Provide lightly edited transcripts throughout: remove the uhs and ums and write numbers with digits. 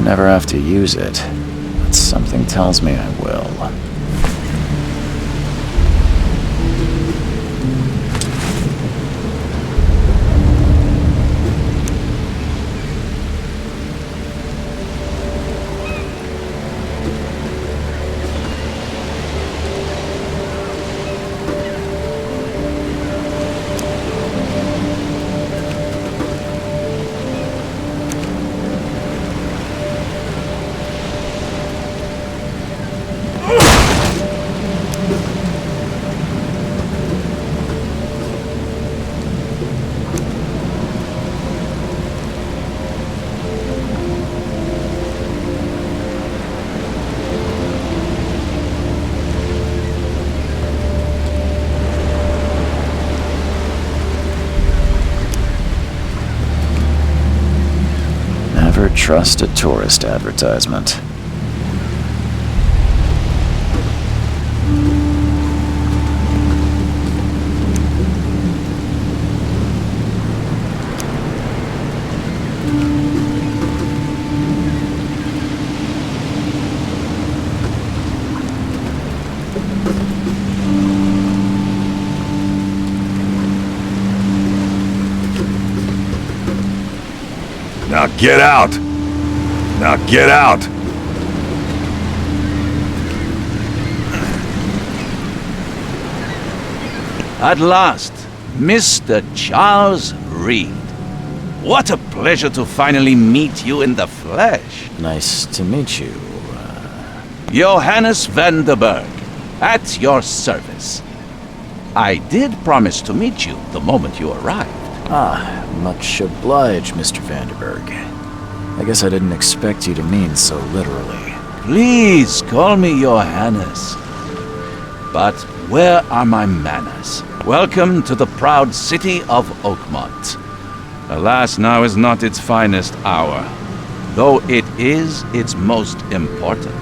never have to use it, but something tells me I will. Never trust a tourist advertisement. Now get out! Now get out! At last, Mr. Charles Reed. What a pleasure to finally meet you in the flesh. Nice to meet you. Johannes van der Berg, at your service. I did promise to meet you the moment you arrived. Ah, much obliged, Mr. Vanderberg. I guess I didn't expect you to mean so literally. Please call me Johannes. But where are my manners? Welcome to the proud city of Oakmont. Alas, now is not its finest hour, though it is its most important.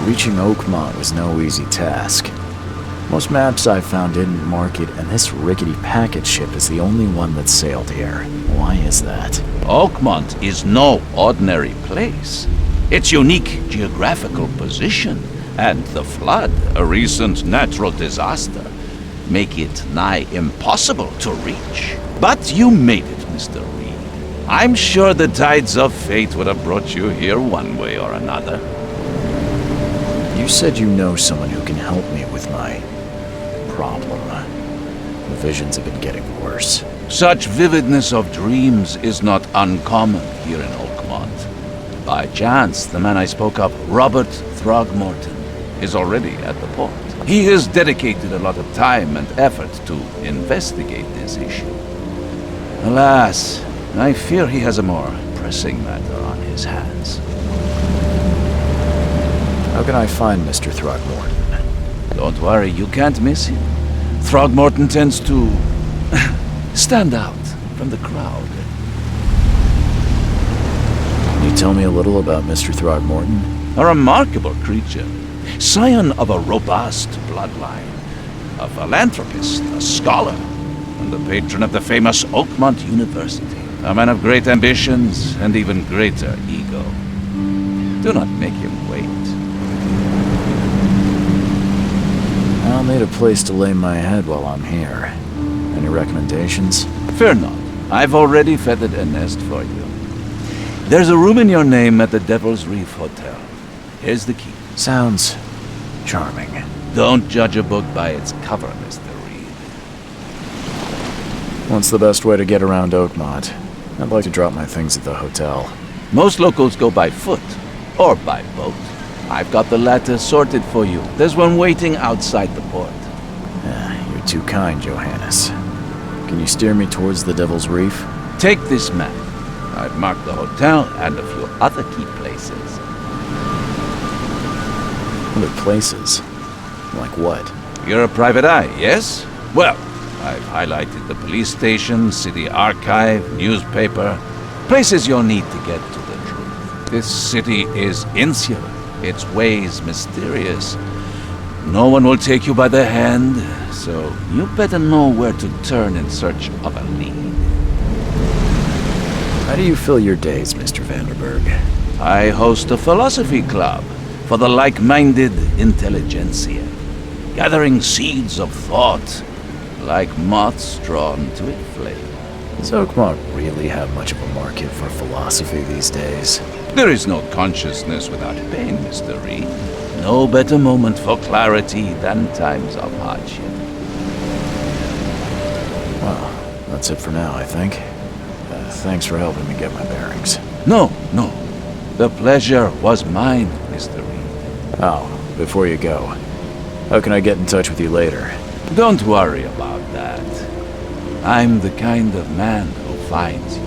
Reaching Oakmont was no easy task. Most maps I found didn't mark it, and this rickety packet ship is the only one that sailed here. Why is that? Oakmont is no ordinary place. Its unique geographical position and the flood, a recent natural disaster, make it nigh impossible to reach. But you made it, Mr. Reed. I'm sure the tides of fate would have brought you here one way or another. You said you know someone who can help me with my problem. The visions have been getting worse. Such vividness of dreams is not uncommon here in Oakmont. By chance, the man I spoke of, Robert Throgmorton, is already at the port. He has dedicated a lot of time and effort to investigate this issue. Alas, I fear he has a more pressing matter on his hands. How can I find Mr. Throgmorton? Don't worry, you can't miss him. Throgmorton tends to stand out from the crowd. Can you tell me a little about Mr. Throgmorton? A remarkable creature, scion of a robust bloodline, a philanthropist, a scholar, and the patron of the famous Oakmont University. A man of great ambitions and even greater ego. Do not make him wait. I'll need a place to lay my head while I'm here. Any recommendations? Fear not. I've already feathered a nest for you. There's a room in your name at the Devil's Reef Hotel. Here's the key. Sounds charming. Don't judge a book by its cover, Mr. Reed. What's the best way to get around Oakmont? I'd like to drop my things at the hotel. Most locals go by foot, or by boat. I've got the latter sorted for you. There's one waiting outside the port. You're too kind, Johannes. Can you steer me towards the Devil's Reef? Take this map. I've marked the hotel and a few other key places. Other places? Like what? You're a private eye, yes? Well, I've highlighted the police station, city archive, newspaper, places you'll need to get to the truth. This city is insular. Its ways mysterious. No one will take you by the hand, so you better know where to turn in search of a lead. How do you fill your days, Mr. Vanderberg? I host a philosophy club for the like-minded intelligentsia, gathering seeds of thought like moths drawn to a flame. Does Oakmont really have much of a market for philosophy these days? There is no consciousness without pain, Mr. Reed. No better moment for clarity than times of hardship. Well, that's it for now, I think. Thanks for helping me get my bearings. No. The pleasure was mine, Mr. Reed. Oh, before you go, how can I get in touch with you later? Don't worry about that. I'm the kind of man who finds you.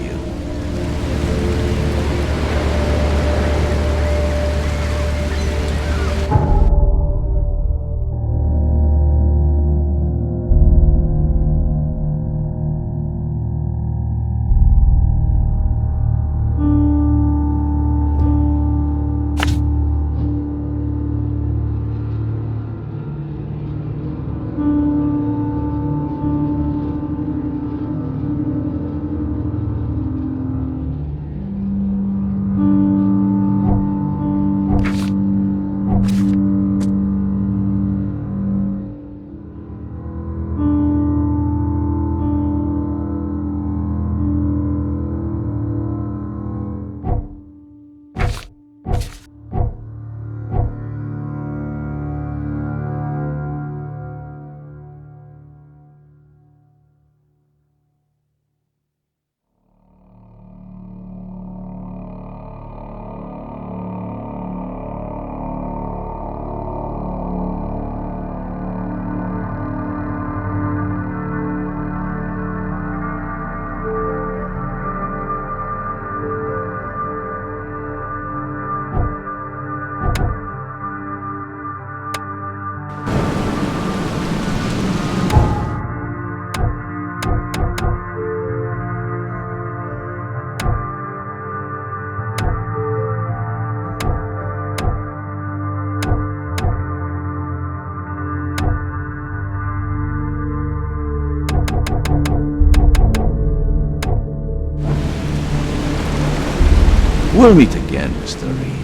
We'll meet again, Mr. Reed.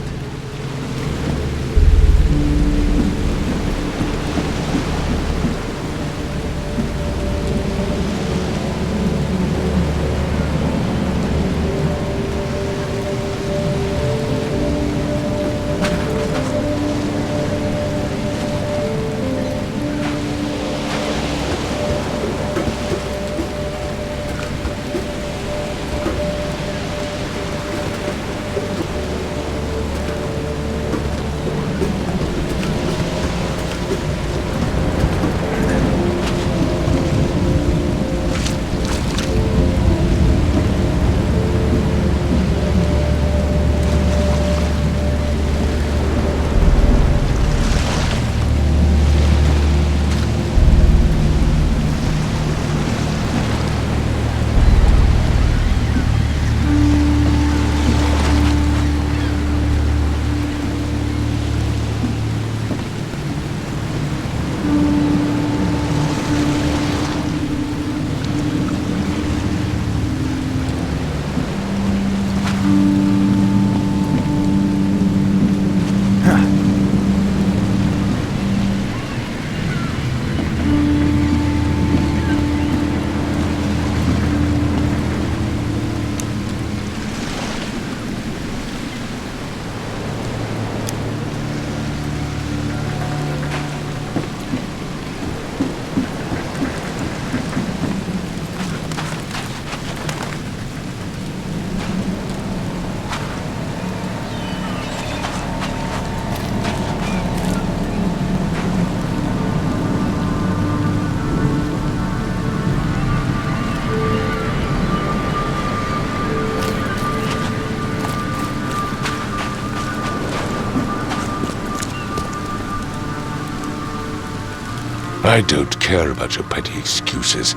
I don't care about your petty excuses.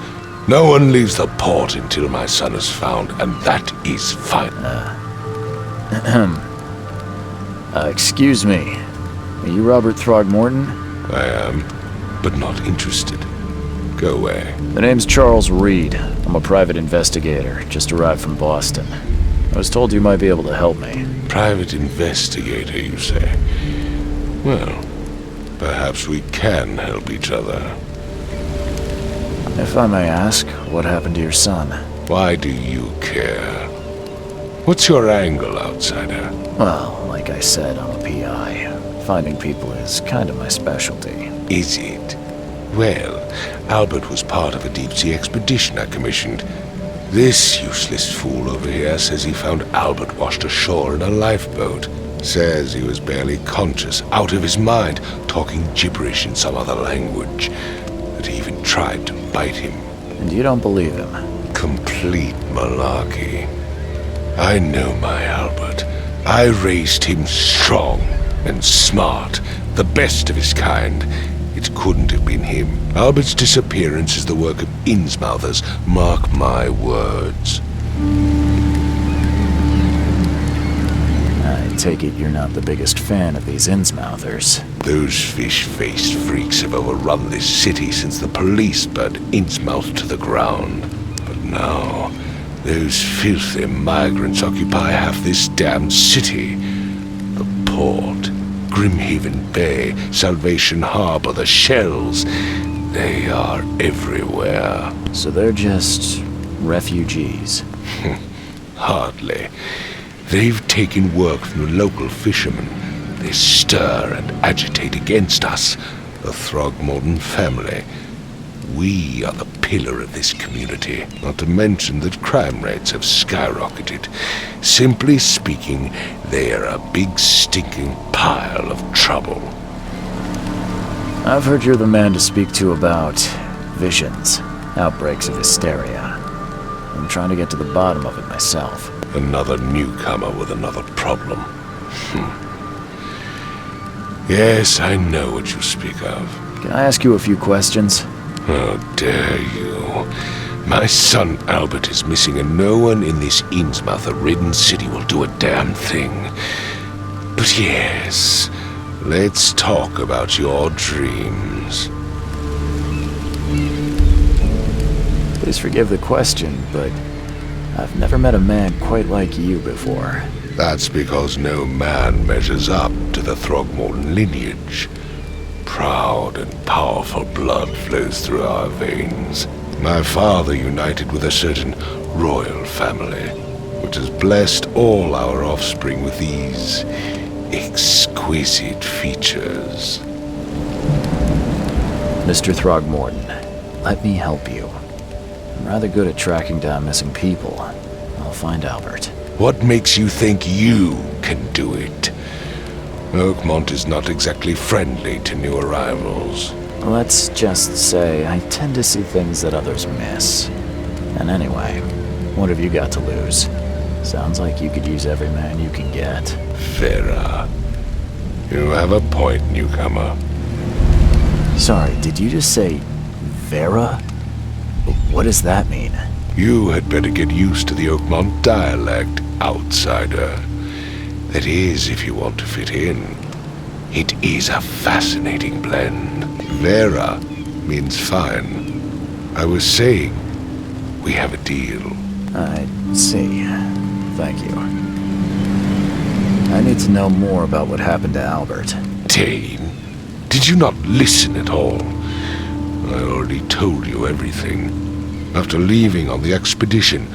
No one leaves the port until my son is found, and that is fine. Excuse me. Are you Robert Throgmorton? I am, but not interested. Go away. The name's Charles Reed. I'm a private investigator, just arrived from Boston. I was told you might be able to help me. Private investigator, you say? Well, perhaps we can help each other. If I may ask, what happened to your son? Why do you care? What's your angle, outsider? Well, like I said, I'm a PI. Finding people is kind of my specialty. Is it? Well, Albert was part of a deep-sea expedition I commissioned. This useless fool over here says he found Albert washed ashore in a lifeboat. Says he was barely conscious, out of his mind, talking gibberish in some other language. That he even tried to bite him. And you don't believe him? Complete malarkey. I know my Albert. I raised him strong and smart, the best of his kind. It couldn't have been him. Albert's disappearance is the work of Innsmouthers, mark my words. I take it you're not the biggest fan of these Innsmouthers. Those fish-faced freaks have overrun this city since the police burned Innsmouth to the ground. But now, those filthy migrants occupy half this damned city. The port, Grimhaven Bay, Salvation Harbor, the shells, they are everywhere. So they're just refugees. Hardly. They've taken work from the local fishermen. They stir and agitate against us, the Throgmorton family. We are the pillar of this community, not to mention that crime rates have skyrocketed. Simply speaking, they are a big stinking pile of trouble. I've heard you're the man to speak to about visions, outbreaks of hysteria. I'm trying to get to the bottom of it myself. Another newcomer with another problem. Yes, I know what you speak of. Can I ask you a few questions? How dare you? My son Albert is missing, and no one in this Innsmouth-ridden city will do a damn thing. But yes, let's talk about your dreams. Please forgive the question, but I've never met a man quite like you before. That's because no man measures up to the Throgmorton lineage. Proud and powerful blood flows through our veins. My father united with a certain royal family, which has blessed all our offspring with these exquisite features. Mr. Throgmorton, let me help you. I'm rather good at tracking down missing people. I'll find Albert. What makes you think you can do it? Oakmont is not exactly friendly to new arrivals. Let's just say I tend to see things that others miss. And anyway, what have you got to lose? Sounds like you could use every man you can get. Vera. You have a point, newcomer. Sorry, did you just say Vera? What does that mean? You had better get used to the Oakmont dialect, outsider. That is, if you want to fit in. It is a fascinating blend. Vera means fine. I was saying, we have a deal. I see. Thank you. I need to know more about what happened to Albert. Dane, did you not listen at all? I already told you everything. After leaving on the expedition,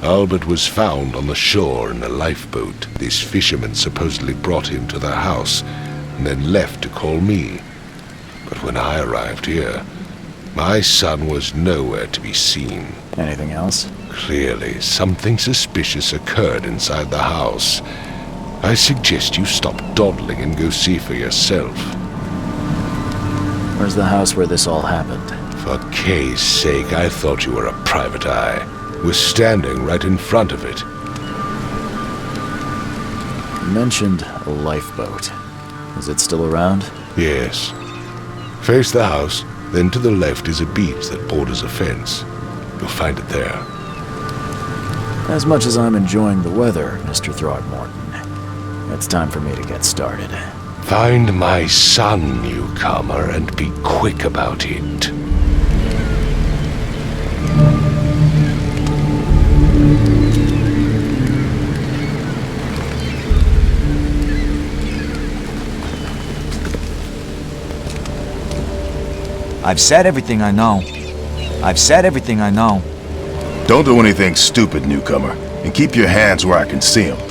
Albert was found on the shore in a lifeboat. This fisherman supposedly brought him to their house and then left to call me. But when I arrived here, my son was nowhere to be seen. Anything else? Clearly, something suspicious occurred inside the house. I suggest you stop dawdling and go see for yourself. Where's the house where this all happened? For Kay's sake, I thought you were a private eye. We're standing right in front of it. You mentioned a lifeboat. Is it still around? Yes. Face the house, then to the left is a beach that borders a fence. You'll find it there. As much as I'm enjoying the weather, Mr. Throgmorton, it's time for me to get started. Find my son, newcomer, and be quick about it. I've said everything I know. I've said everything I know. Don't do anything stupid, newcomer, and keep your hands where I can see them.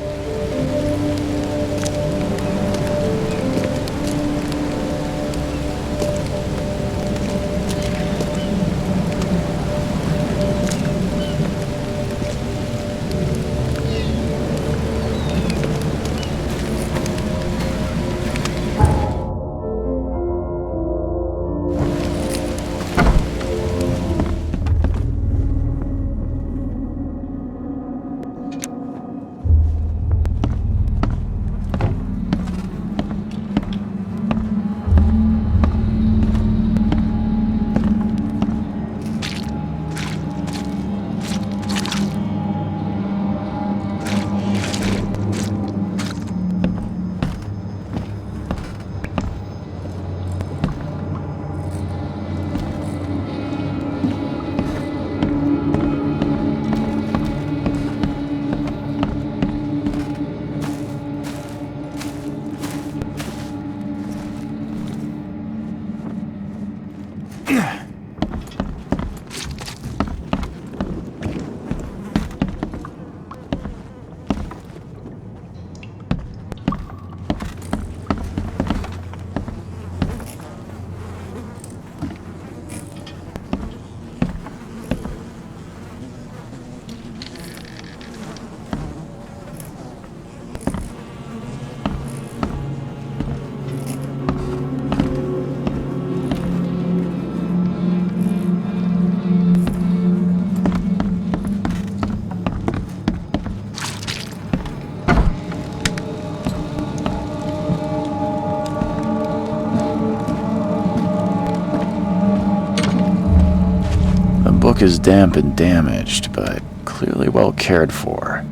The book is damp and damaged, but clearly well cared for.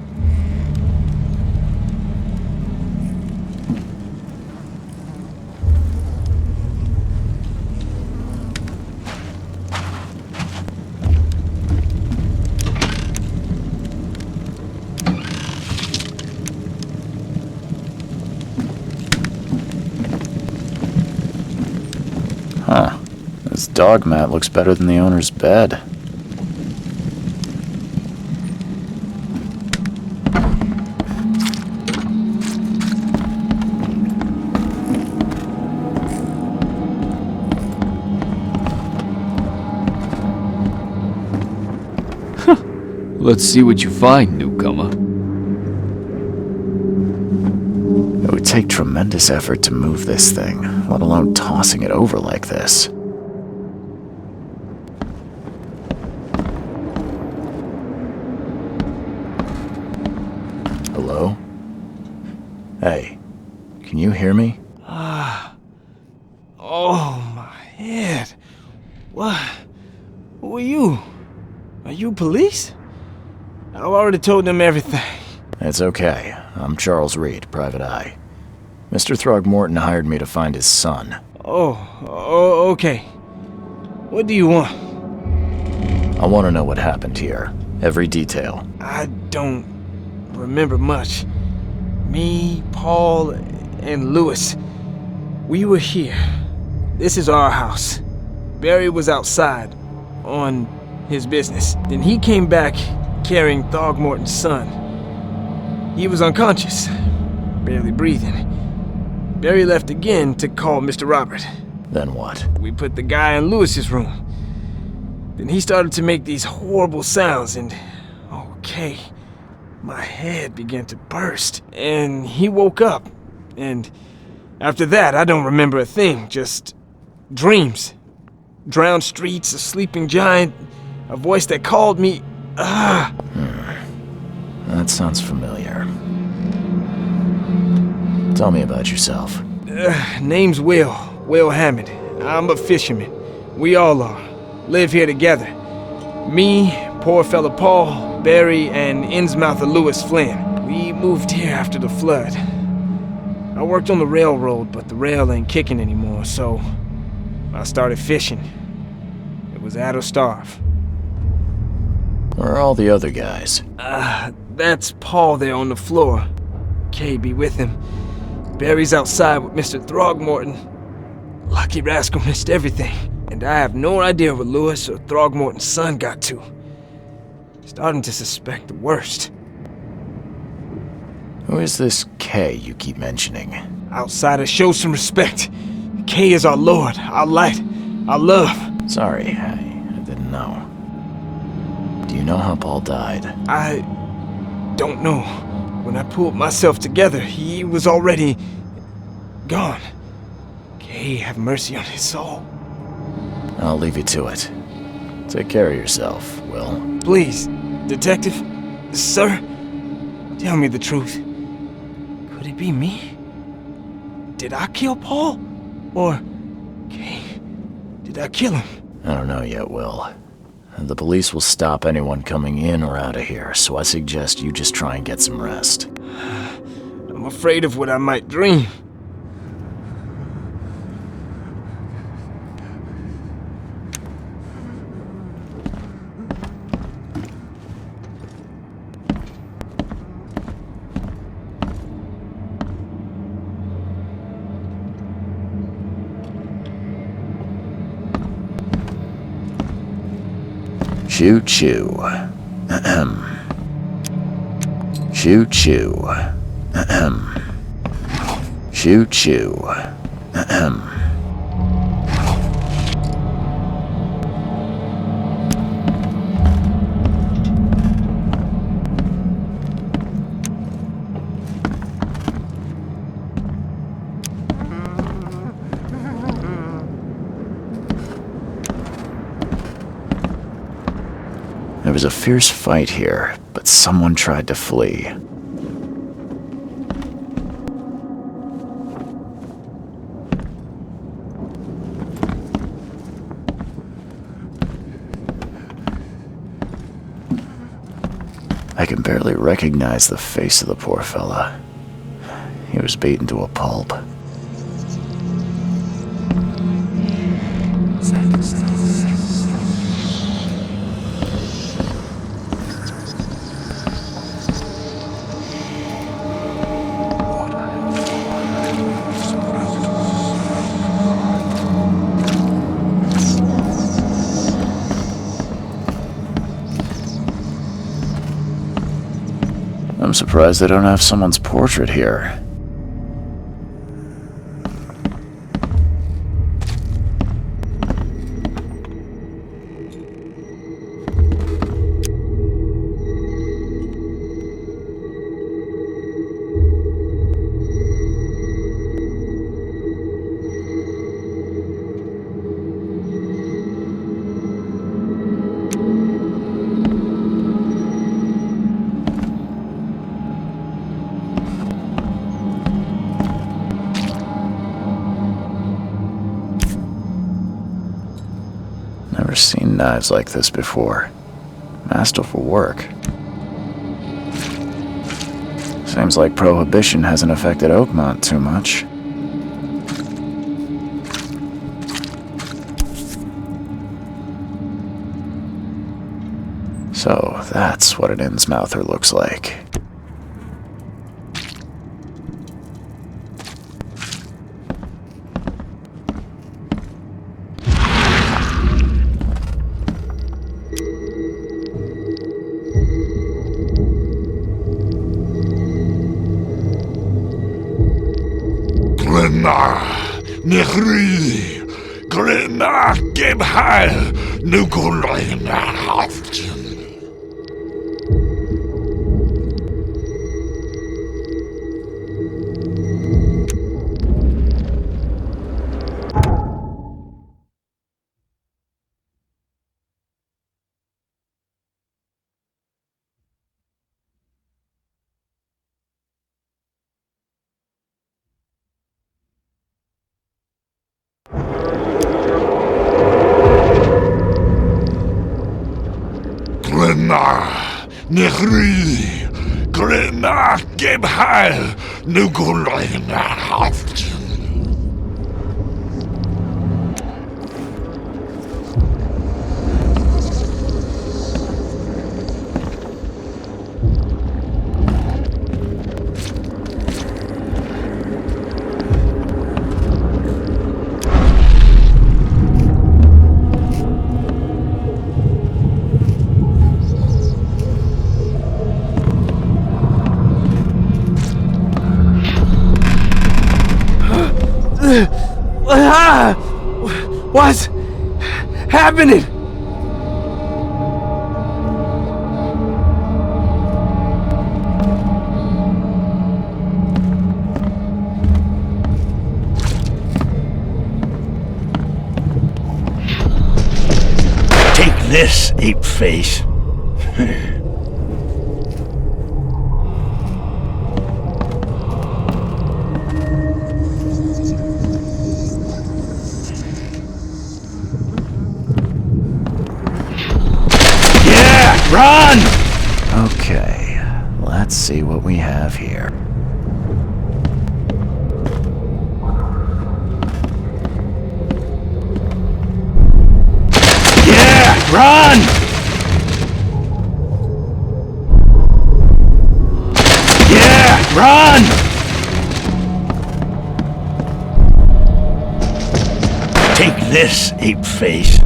Huh. This dog mat looks better than the owner's bed. Let's see what you find, newcomer. It would take tremendous effort to move this thing, let alone tossing it over like this. Hello? Hey, can you hear me? Oh, my head. What? Who are you? Are you police? I've already told them everything. It's okay. I'm Charles Reed, Private Eye. Mr. Throgmorton hired me to find his son. Oh, okay. What do you want? I want to know what happened here. Every detail. I don't remember much. Me, Paul, and Lewis, we were here. This is our house. Barry was outside, on his business. Then he came back carrying Throgmorton's son. He was unconscious, barely breathing. Barry left again to call Mr. Robert. Then what? We put the guy in Lewis's room. Then he started to make these horrible sounds and, okay, my head began to burst. And he woke up. And after that, I don't remember a thing, just dreams. Drowned streets, a sleeping giant, a voice that called me. That sounds familiar. Tell me about yourself. Name's Will Hammond. I'm a fisherman. We all are. Live here together. Me, poor fella Paul, Barry, and Innsmouther Lewis Flynn. We moved here after the flood. I worked on the railroad, but the rail ain't kicking anymore, so I started fishing. It was out of starve. Where are all the other guys? That's Paul there on the floor. Kay be with him. Barry's outside with Mr. Throgmorton. Lucky rascal missed everything. And I have no idea where Lewis or Throgmorton's son got to. Starting to suspect the worst. Who is this K you keep mentioning? Outsiders, show some respect. K is our lord, our light, our love. Sorry, I didn't know. Do you know how Paul died? I don't know. When I pulled myself together, he was already gone. K, have mercy on his soul. I'll leave you to it. Take care of yourself, Will. Please, Detective, sir, tell me the truth. Could it be me? Did I kill Paul? Or, K, did I kill him? I don't know yet, Will. The police will stop anyone coming in or out of here, so I suggest you just try and get some rest. I'm afraid of what I might dream. Choo choo. Ahem. Choo choo. Ahem. Choo choo. Ahem. There was a fierce fight here, but someone tried to flee. I can barely recognize the face of the poor fella. He was beaten to a pulp. I'm surprised they don't have someone's portrait here. Never seen knives like this before. Masterful work. Seems like Prohibition hasn't affected Oakmont too much. So, that's what an Innsmouther looks like. Nechri, Glena, Gebhal, Nukulina, Haftin. Nechri, Glena, Gebhal, Nukulina, Haftin. What's happening? Take this, ape face. Run! Okay, let's see what we have here. Yeah, run! Yeah, run! Take this, ape face.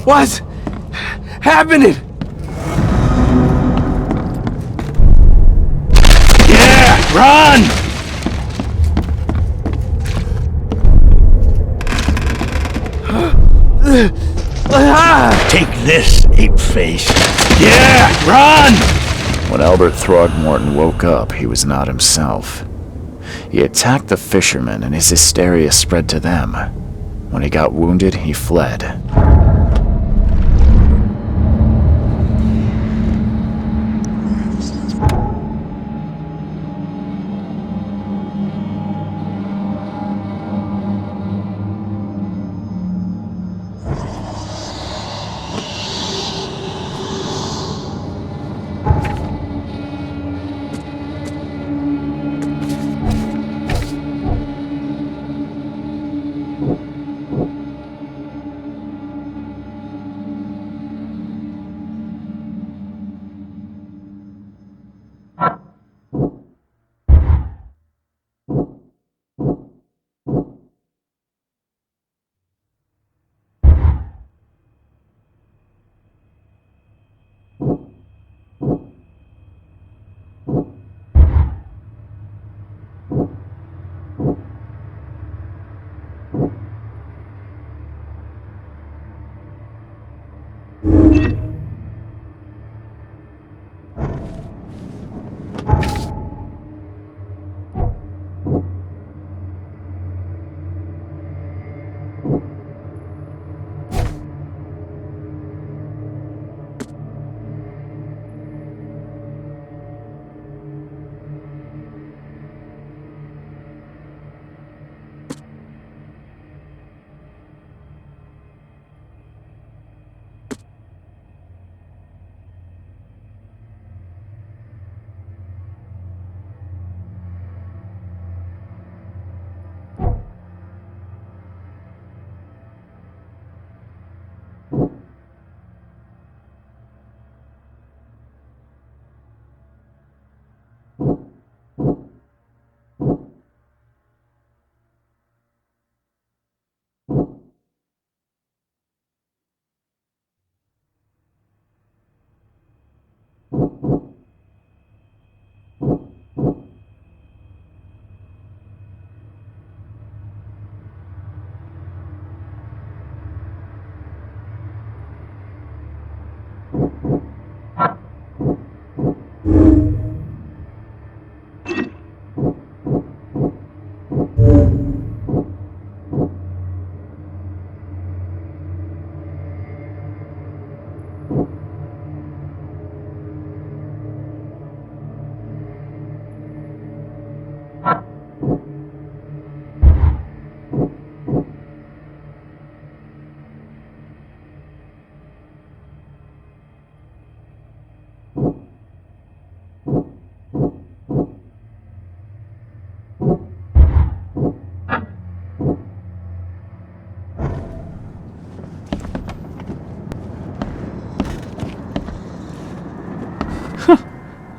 What's happening? Yeah, run! Take this, ape face. Yeah, run! When Albert Throgmorton woke up, he was not himself. He attacked the fishermen and his hysteria spread to them. When he got wounded, he fled.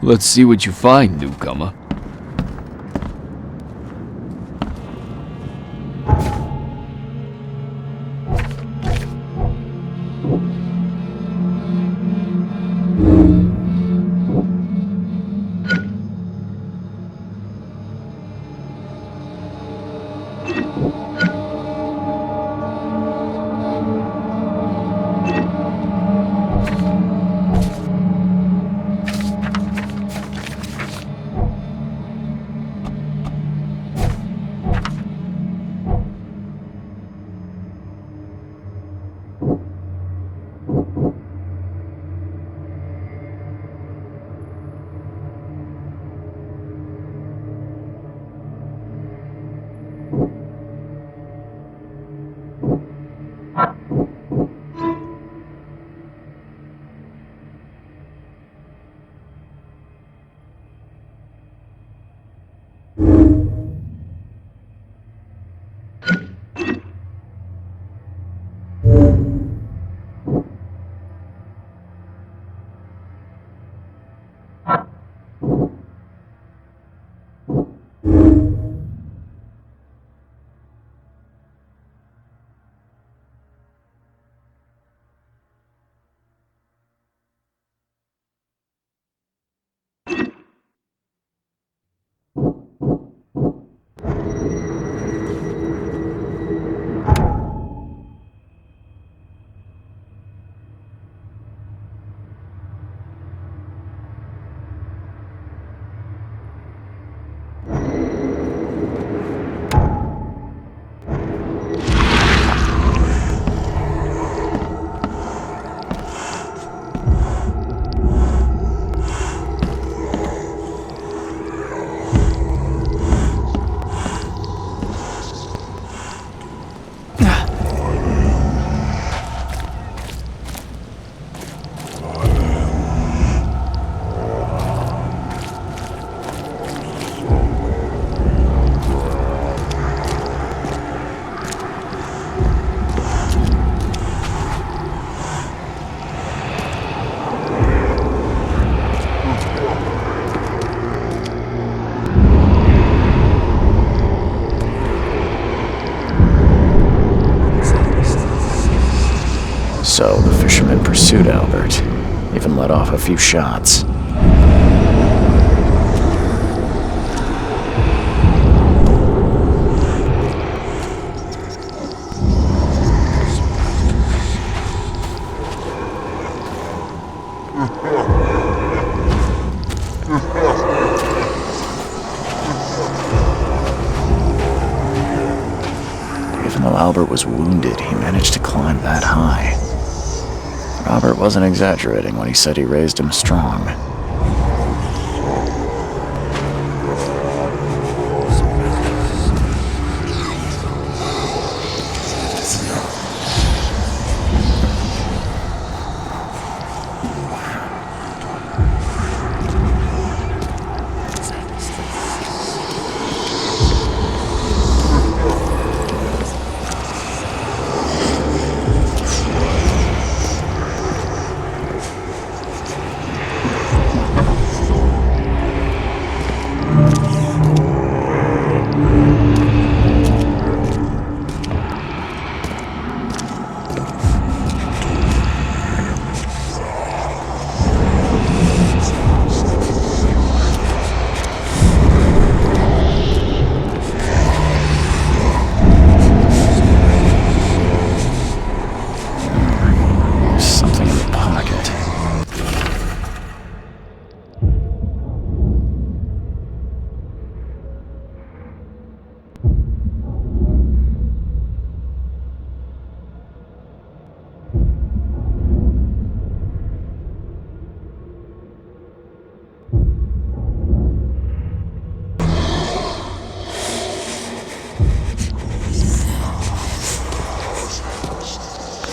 Let's see what you find, newcomer. fishermen pursued Albert, even let off a few shots. Even though Albert was wounded, he managed to climb that high. Robert wasn't exaggerating when he said he raised him strong.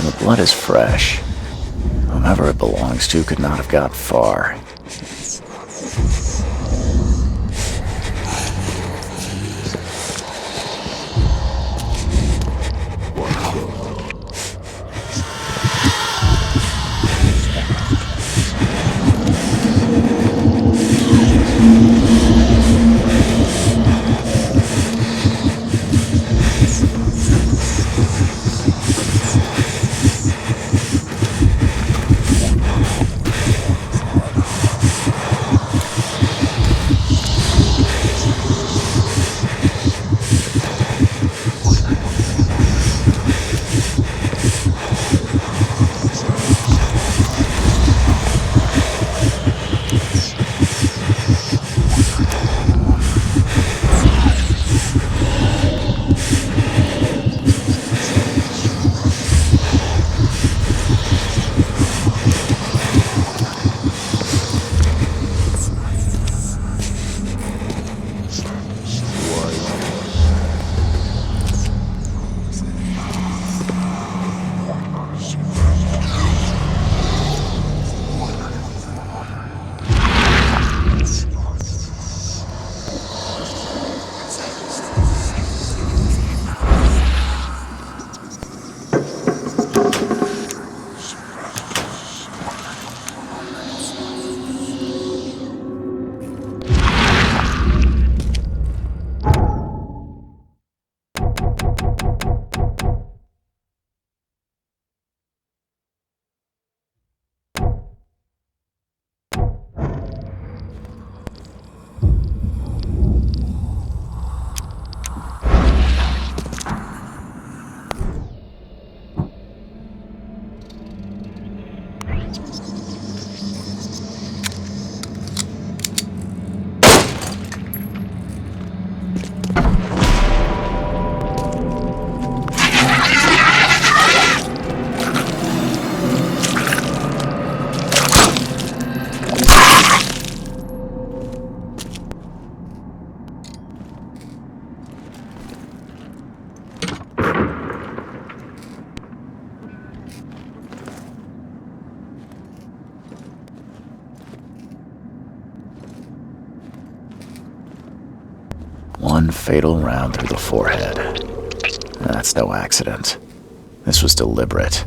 The blood is fresh. Whomever it belongs to could not have got far. One fatal round through the forehead. That's no accident. This was deliberate.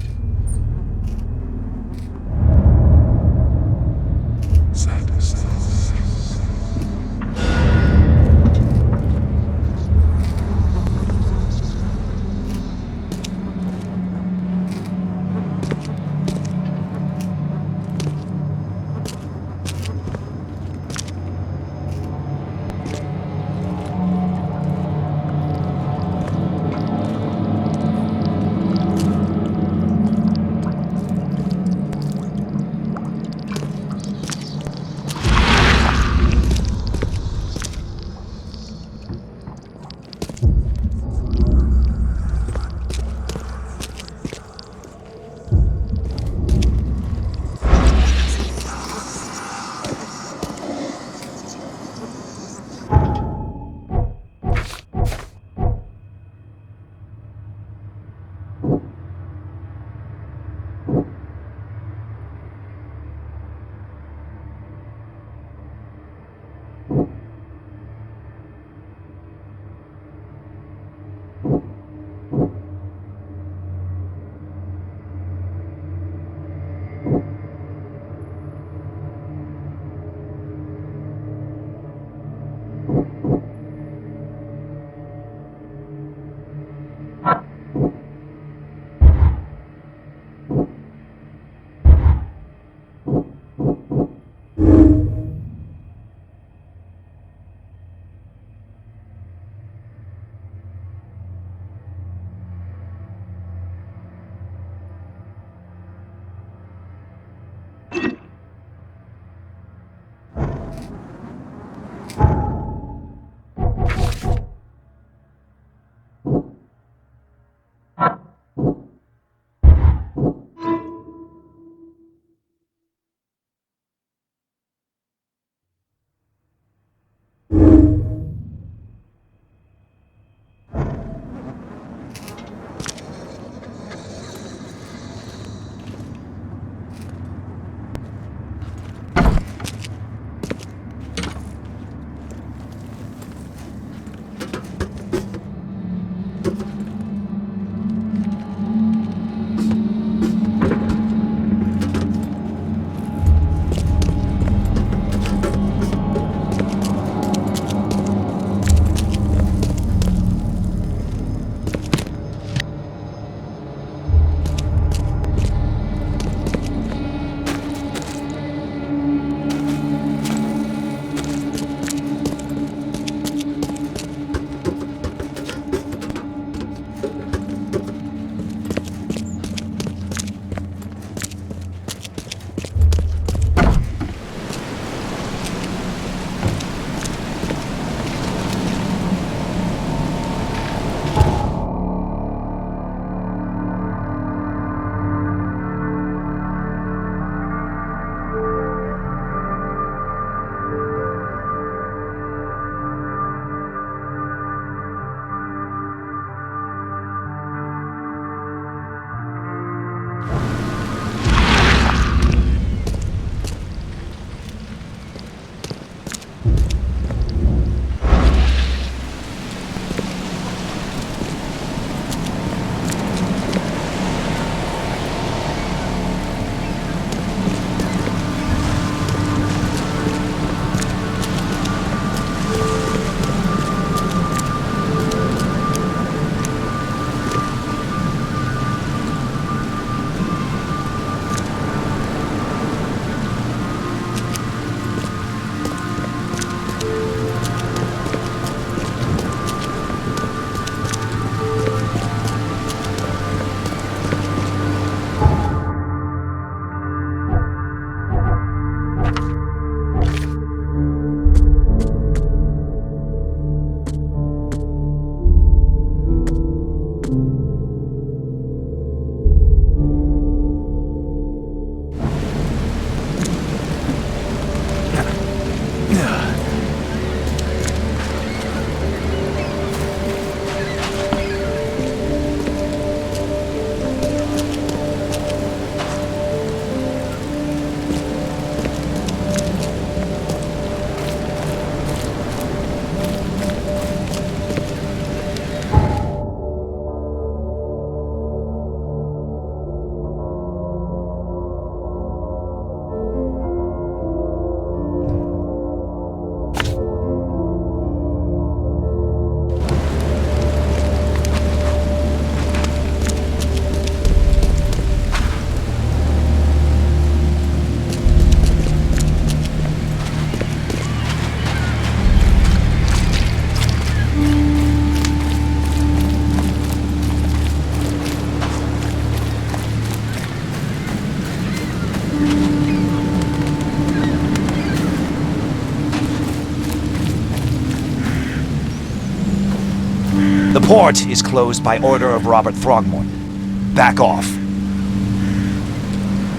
The port is closed by order of Robert Throgmorton. Back off.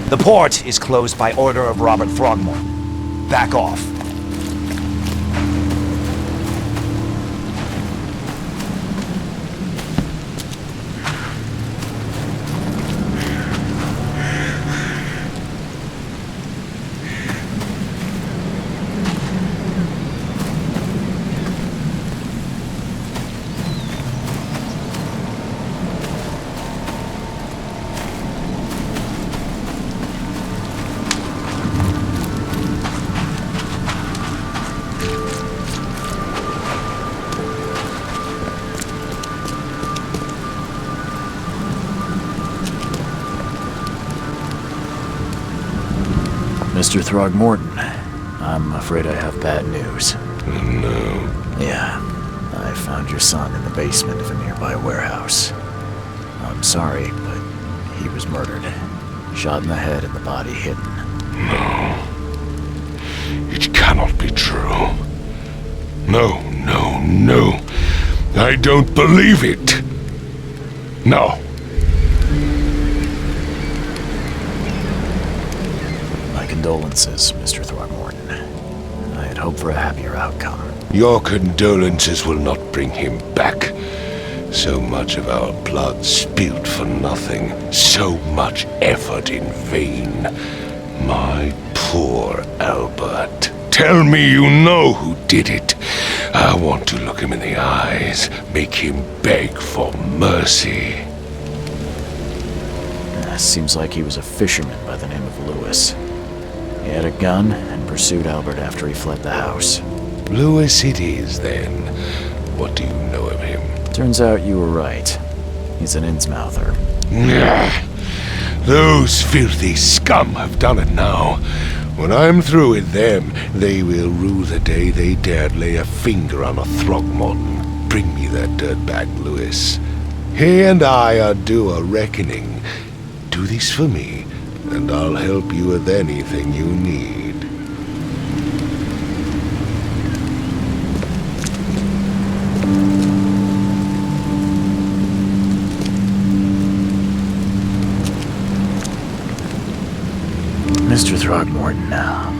The port is closed by order of Robert Throgmorton. Back off. Mr. Throgmorton, I'm afraid I have bad news. No. Yeah, I found your son in the basement of a nearby warehouse. I'm sorry, but he was murdered. Shot in the head and the body hidden. No. It cannot be true. No, no, no. I don't believe it. No. My condolences, Mr. Throgmorton. I had hoped for a happier outcome. Your condolences will not bring him back. So much of our blood spilled for nothing. So much effort in vain. My poor Albert. Tell me you know who did it. I want to look him in the eyes, make him beg for mercy. Seems like he was a fisherman by the name of Lewis. He had a gun and pursued Albert after he fled the house. Lewis it is, then. What do you know of him? Turns out you were right. He's an Innsmouther. Those filthy scum have done it now. When I'm through with them, they will rue the day they dared lay a finger on a Throgmorton. Bring me that dirtbag, Lewis. He and I are due a reckoning. Do this for me, and I'll help you with anything you need. Mr. Throgmorton,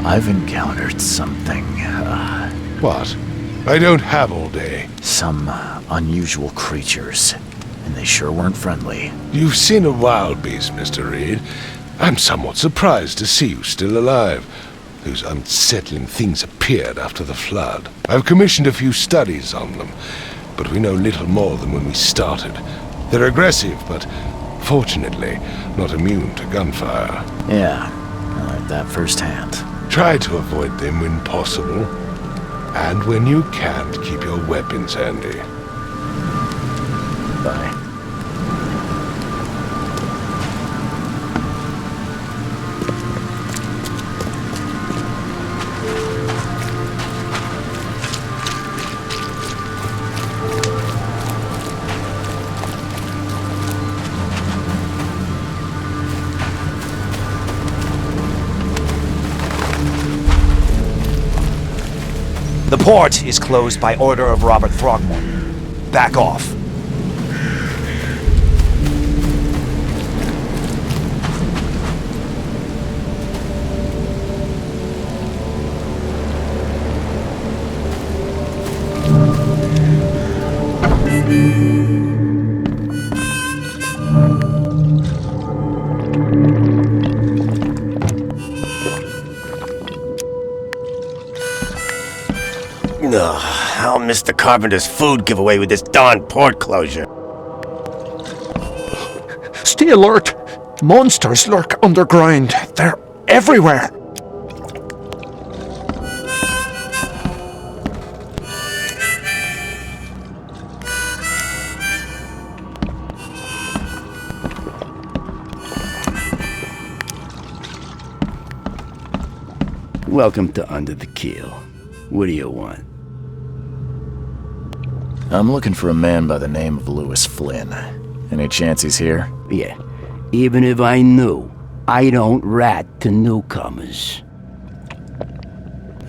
I've encountered something, What? I don't have all day. some unusual creatures, and they sure weren't friendly. You've seen a wild beast, Mr. Reed. I'm somewhat surprised to see you still alive. Those unsettling things appeared after the flood. I've commissioned a few studies on them, but we know little more than when we started. They're aggressive, but fortunately not immune to gunfire. Yeah, I learned that firsthand. Try to avoid them when possible. And when you can't, keep your weapons handy. Bye. The port is closed by order of Robert Throgmorton. Back off. I'll miss the carpenter's food giveaway with this darn port closure. Stay alert! Monsters lurk underground. They're everywhere. Welcome to Under the Keel. What do you want? I'm looking for a man by the name of Lewis Flynn. Any chance he's here? Yeah, even if I knew, I don't rat to newcomers.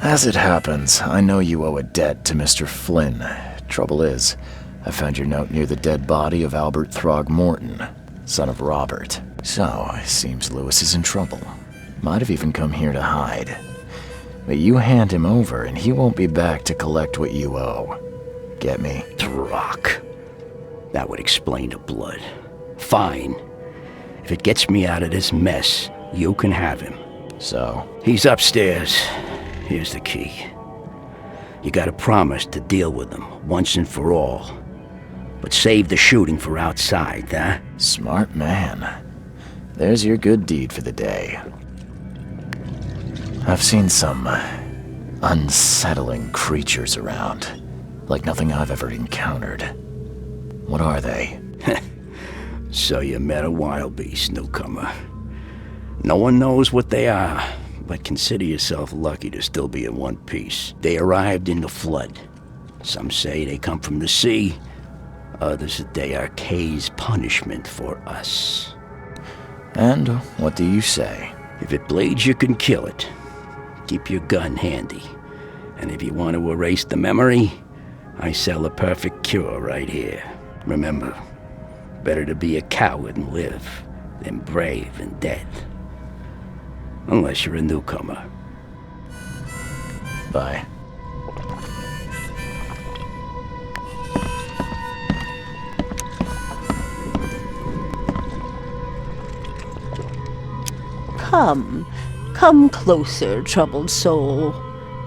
As it happens, I know you owe a debt to Mr. Flynn. Trouble is, I found your note near the dead body of Albert Throgmorton, son of Robert. So, it seems Lewis is in trouble. Might have even come here to hide. But you hand him over and he won't be back to collect what you owe. Get me? Drock. That would explain the blood. Fine. If it gets me out of this mess, you can have him. So? He's upstairs. Here's the key. You gotta promise to deal with him once and for all. But save the shooting for outside, huh? Smart man. There's your good deed for the day. I've seen some unsettling creatures around. Like nothing I've ever encountered. What are they? So you met a wild beast, newcomer. No one knows what they are, but consider yourself lucky to still be in one piece. They arrived in the flood. Some say they come from the sea. Others that they are Kay's punishment for us. And what do you say? If it bleeds, you can kill it. Keep your gun handy. And if you want to erase the memory, I sell a perfect cure right here. Remember, better to be a coward and live than brave and dead. Unless you're a newcomer. Bye. Come. Come closer, troubled soul.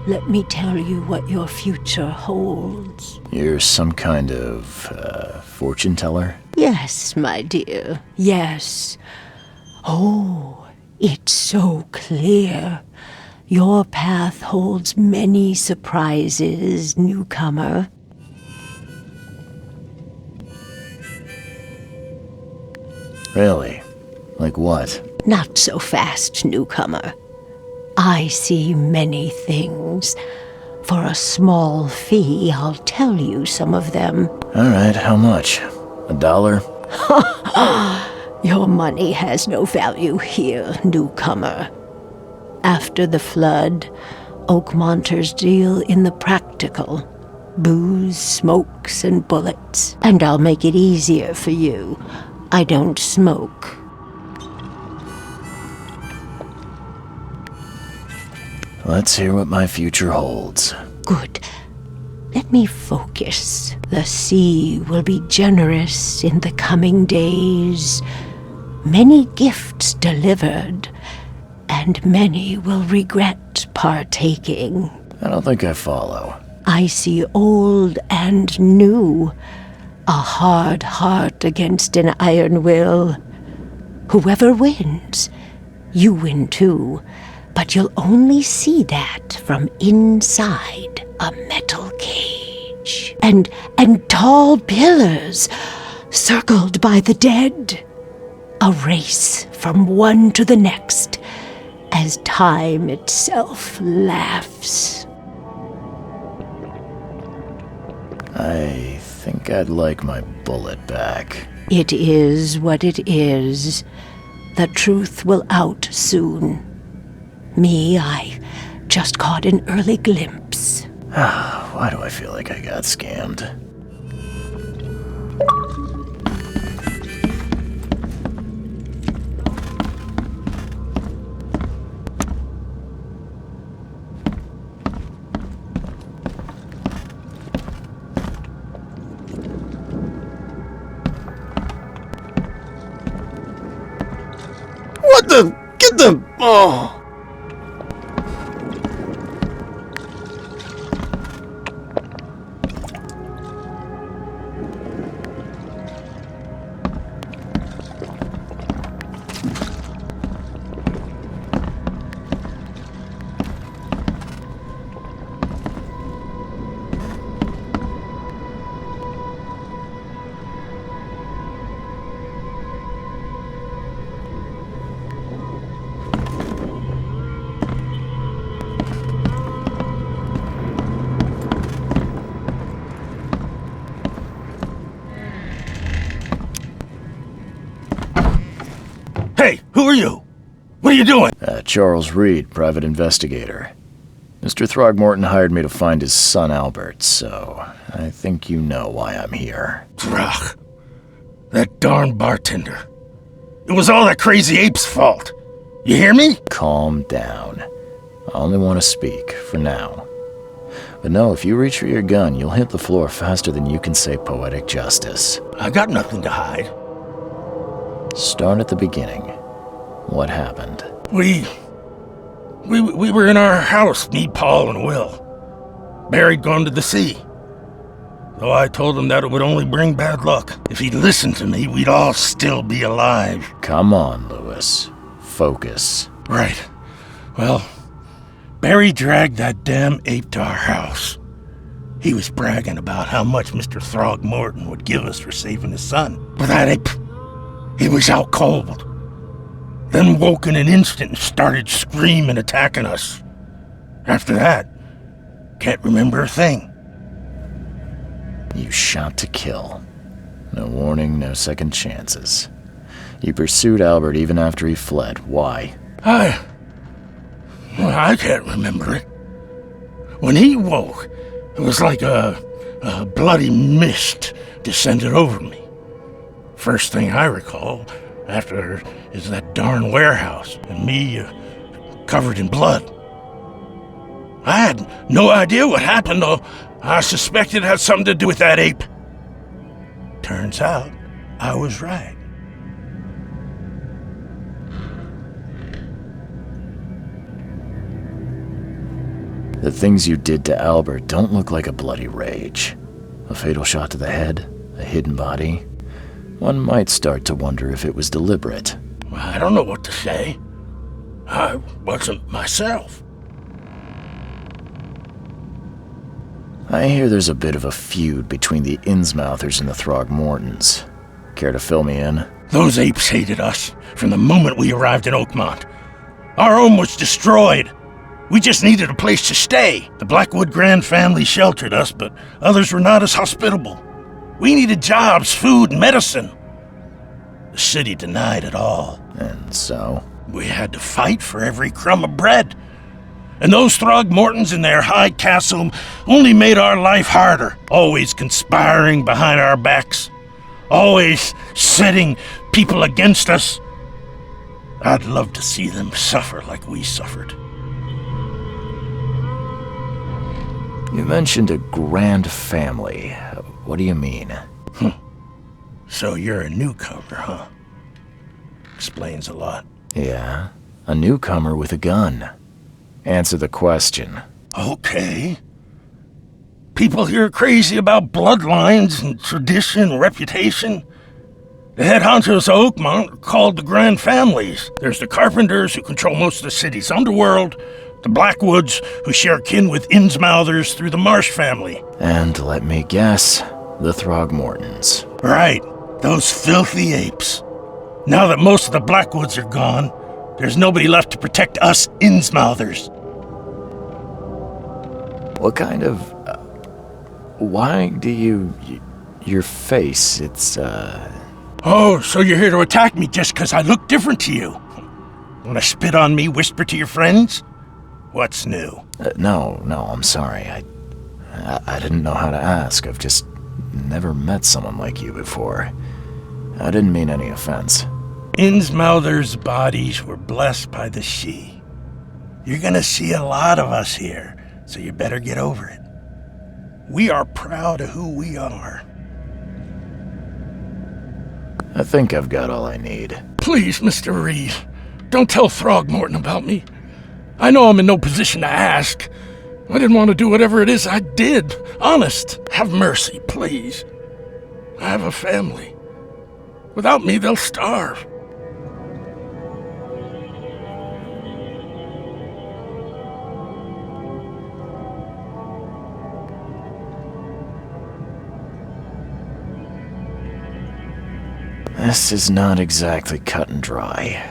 Let me tell you what your future holds. You're some kind of, fortune teller? Yes, my dear, yes. Oh, it's so clear. Your path holds many surprises, newcomer. Really? Like what? Not so fast, newcomer. I see many things. For a small fee, I'll tell you some of them. Alright, how much? $1? Your money has no value here, newcomer. After the flood, Oakmonters deal in the practical. Booze, smokes, and bullets. And I'll make it easier for you. I don't smoke. Let's hear what my future holds. Good. Let me focus. The sea will be generous in the coming days. Many gifts delivered, and many will regret partaking. I don't think I follow. I see old and new. A hard heart against an iron will. Whoever wins, you win too. But you'll only see that from inside a metal cage. And tall pillars, circled by the dead. A race from one to the next, as time itself laughs. I think I'd like my bullet back. It is what it is. The truth will out soon. Me, I just caught an early glimpse. Why do I feel like I got scammed? What the? Get the... Oh! Hey, who are you? What are you doing? Charles Reed, private investigator. Mr. Throgmorton hired me to find his son Albert, so I think you know why I'm here. Throg. That darn bartender. It was all that crazy ape's fault. You hear me? Calm down. I only want to speak, for now. But no, if you reach for your gun, you'll hit the floor faster than you can say poetic justice. I got nothing to hide. Start at the beginning. What happened? We were in our house, me, Paul, and Will. Barry'd gone to the sea. Though I told him that it would only bring bad luck. If he'd listened to me, we'd all still be alive. Come on, Lewis. Focus. Right. Well, Barry dragged that damn ape to our house. He was bragging about how much Mr. Throgmorton would give us for saving his son. But that ape, he was out cold. Then woke in an instant and started screaming, attacking us. After that, can't remember a thing. You shot to kill. No warning, no second chances. You pursued Albert even after he fled. Why? I can't remember it. When he woke, it was like a bloody mist descended over me. First thing I recall after is that darn warehouse and me covered in blood. I had no idea what happened, though. I suspected it had something to do with that ape. Turns out, I was right. The things you did to Albert don't look like a bloody rage. A fatal shot to the head, a hidden body. One might start to wonder if it was deliberate. I don't know what to say. I wasn't myself. I hear there's a bit of a feud between the Innsmouthers and the Throgmortons. Care to fill me in? Those apes hated us from the moment we arrived in Oakmont. Our home was destroyed. We just needed a place to stay. The Blackwood Grand family sheltered us, but others were not as hospitable. We needed jobs, food, and medicine. The city denied it all. And so? We had to fight for every crumb of bread. And those Throgmortons in their high castle only made our life harder, always conspiring behind our backs, always setting people against us. I'd love to see them suffer like we suffered. You mentioned a grand family. What do you mean? So you're a newcomer, huh? Explains a lot. Yeah, a newcomer with a gun. Answer the question. Okay. People here are crazy about bloodlines and tradition and reputation. The head honchos of Oakmont are called the Grand Families. There's the Carpenters, who control most of the city's underworld, the Blackwoods, who share kin with Innsmouthers through the Marsh family. And let me guess, the Throgmortons. Right, those filthy apes. Now that most of the Blackwoods are gone, there's nobody left to protect us Innsmouthers. What kind of... why do you... your face, it's, Oh, so you're here to attack me just because I look different to you? Want to spit on me, whisper to your friends? What's new? No, I'm sorry. I didn't know how to ask. I've just never met someone like you before. I didn't mean any offense. Innsmouthers' bodies were blessed by the She. You're gonna see a lot of us here, so you better get over it. We are proud of who we are. I think I've got all I need. Please, Mr. Reed, don't tell Throgmorton about me. I know I'm in no position to ask. I didn't want to do whatever it is I did. Honest, have mercy, please. I have a family. Without me, they'll starve. This is not exactly cut and dry.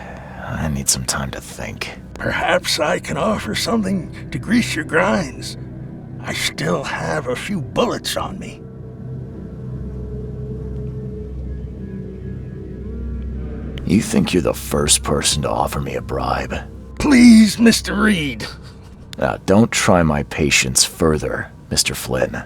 I need some time to think. Perhaps I can offer something to grease your grinds. I still have a few bullets on me. You think you're the first person to offer me a bribe? Please, Mr. Reed. Now, don't try my patience further, Mr. Flynn.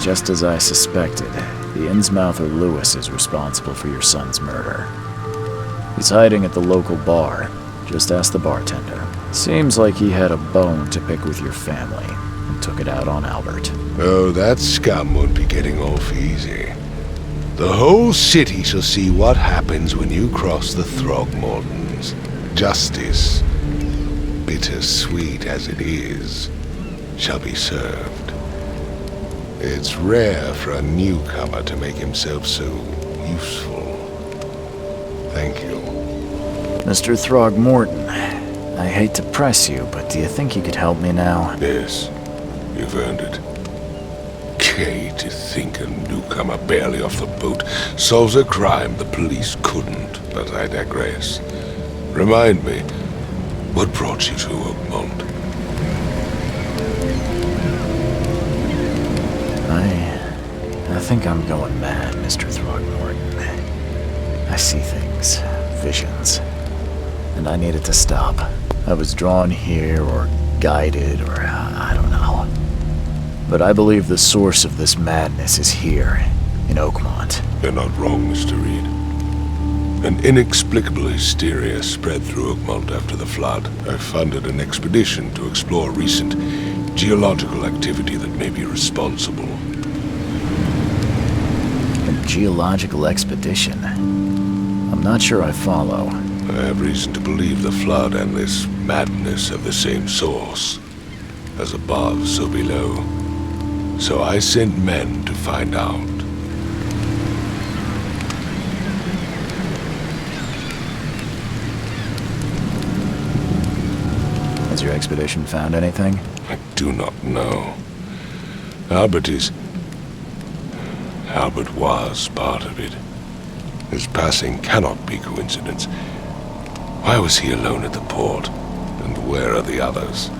Just as I suspected, the Innsmouther Lewis is responsible for your son's murder. He's hiding at the local bar. Just ask the bartender. Seems like he had a bone to pick with your family and took it out on Albert. Oh, that scum won't be getting off easy. The whole city shall see what happens when you cross the Throgmortons. Justice, bittersweet as it is, shall be served. It's rare for a newcomer to make himself so useful. Thank you. Mr. Throgmorton, I hate to press you, but do you think you could help me now? Yes, you've earned it. Okay, to think a newcomer barely off the boat solves a crime the police couldn't, but I digress. Remind me, what brought you to Oakmont? I think I'm going mad, Mr. Throgmorton. I see things, visions, and I needed to stop. I was drawn here, or guided, or I don't know. But I believe the source of this madness is here, in Oakmont. You're not wrong, Mr. Reed. An inexplicable hysteria spread through Oakmont after the flood. I funded an expedition to explore recent geological activity that may be responsible. A geological expedition? I'm not sure I follow. I have reason to believe the flood and this madness have the same source. As above, so below. So I sent men to find out. Has your expedition found anything? I do not know. Albert was part of it. His passing cannot be coincidence. Why was he alone at the port? And where are the others?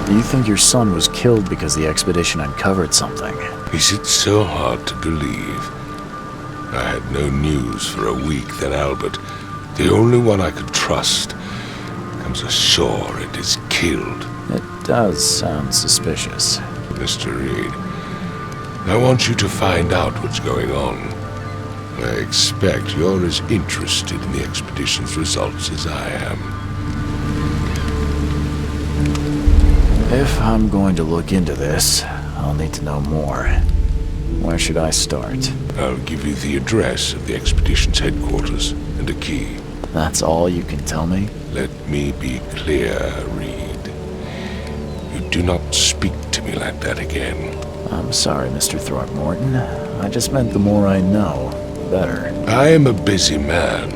Do you think your son was killed because the expedition uncovered something? Is it so hard to believe? I had no news for a week, then Albert, the only one I could trust, comes ashore and is killed. It does sound suspicious. Mr. Reed, I want you to find out what's going on. I expect you're as interested in the expedition's results as I am. If I'm going to look into this, I'll need to know more. Where should I start? I'll give you the address of the expedition's headquarters and a key. That's all you can tell me? Let me be clear, Reed. You do not speak to me like that again. I'm sorry, Mr. Throgmorton. I just meant the more I know, the better. I am a busy man.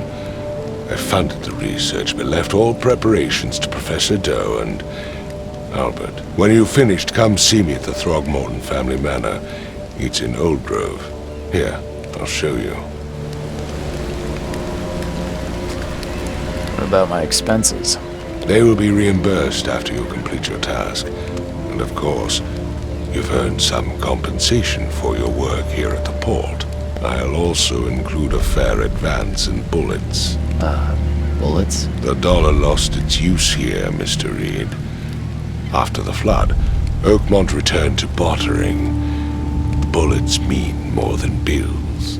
I funded the research, but left all preparations to Professor Doe and Albert. When you've finished, come see me at the Throgmorton family manor. It's in Old Grove. Here, I'll show you. What about my expenses? They will be reimbursed after you complete your task. And of course, you've earned some compensation for your work here at the port. I'll also include a fair advance in bullets. Bullets? The dollar lost its use here, Mr. Reed. After the flood, Oakmont returned to bartering. Bullets mean more than bills.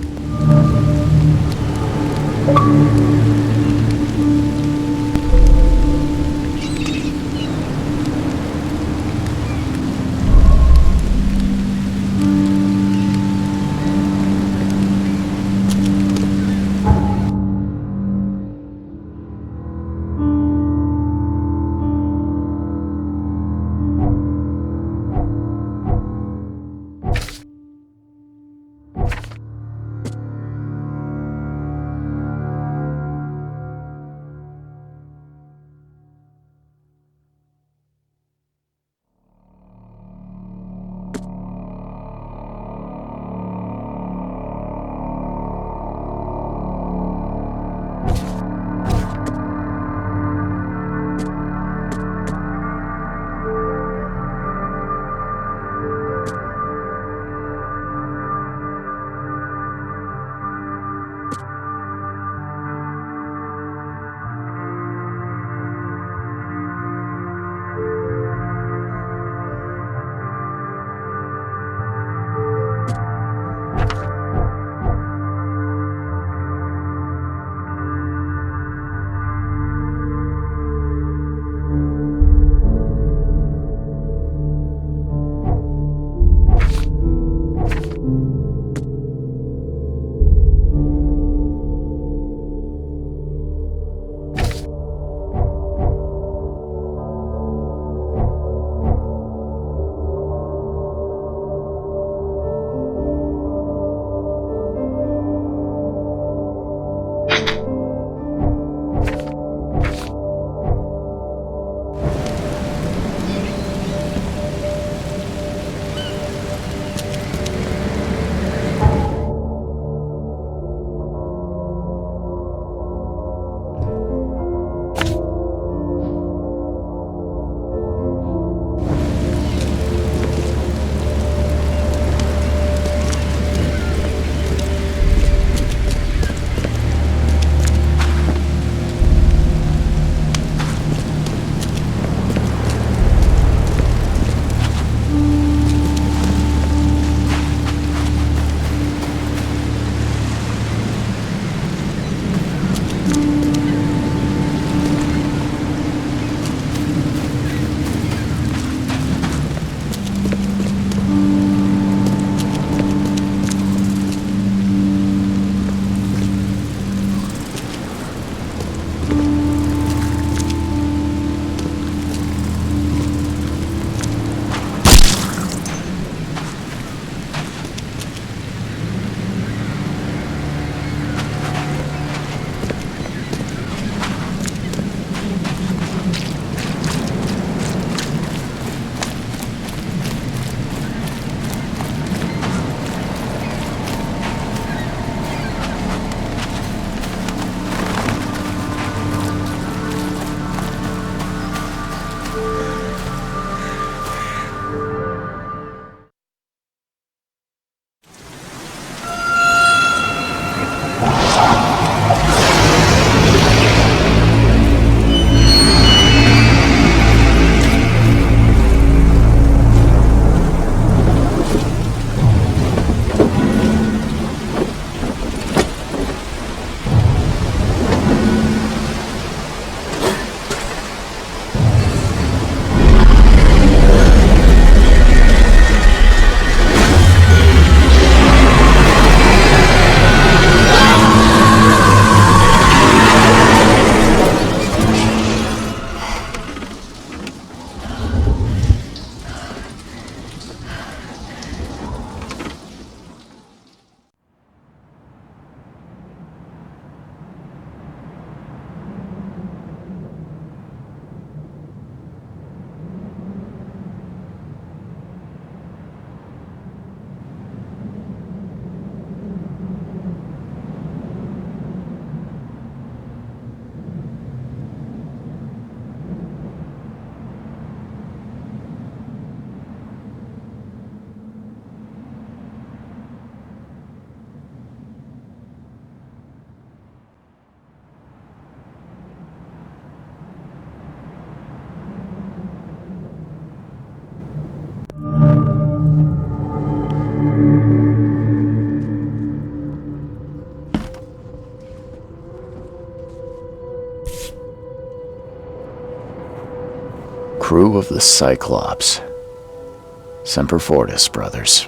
crew of the Cyclops. Semper Fortis, brothers.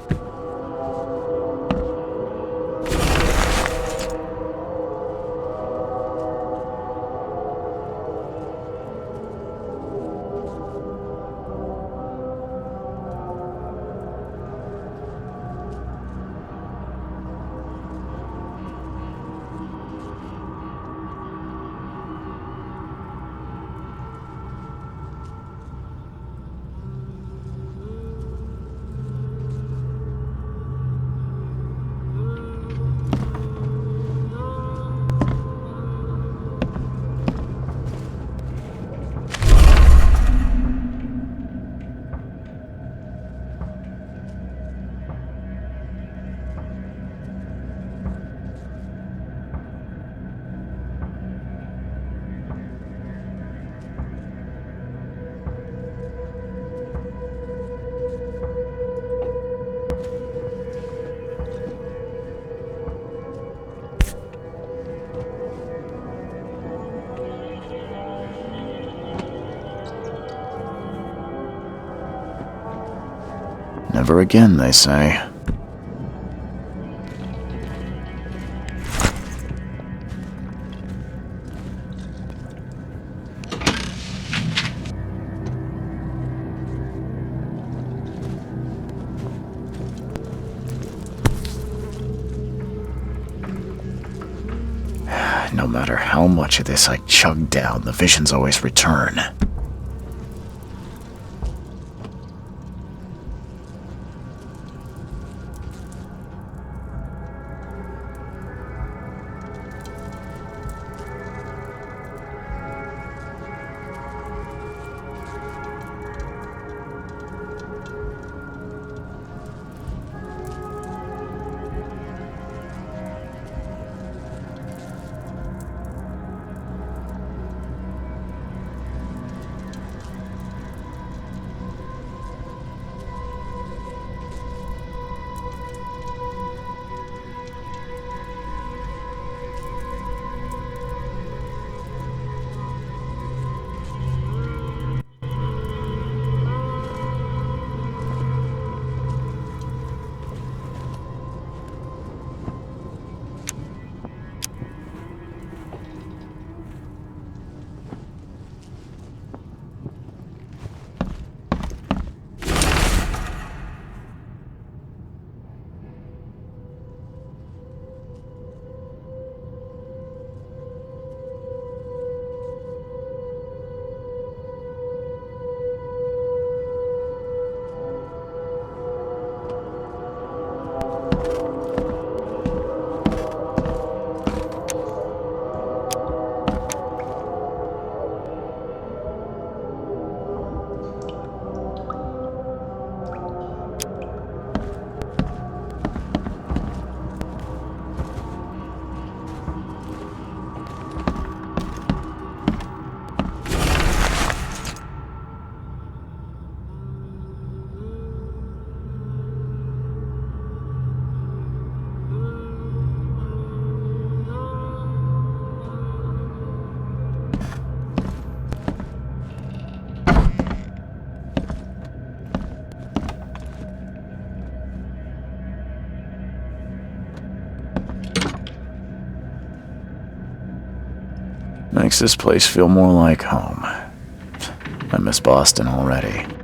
Never again, they say. No matter how much of this I chug down, the visions always return. Makes this place feel more like home. I miss Boston already.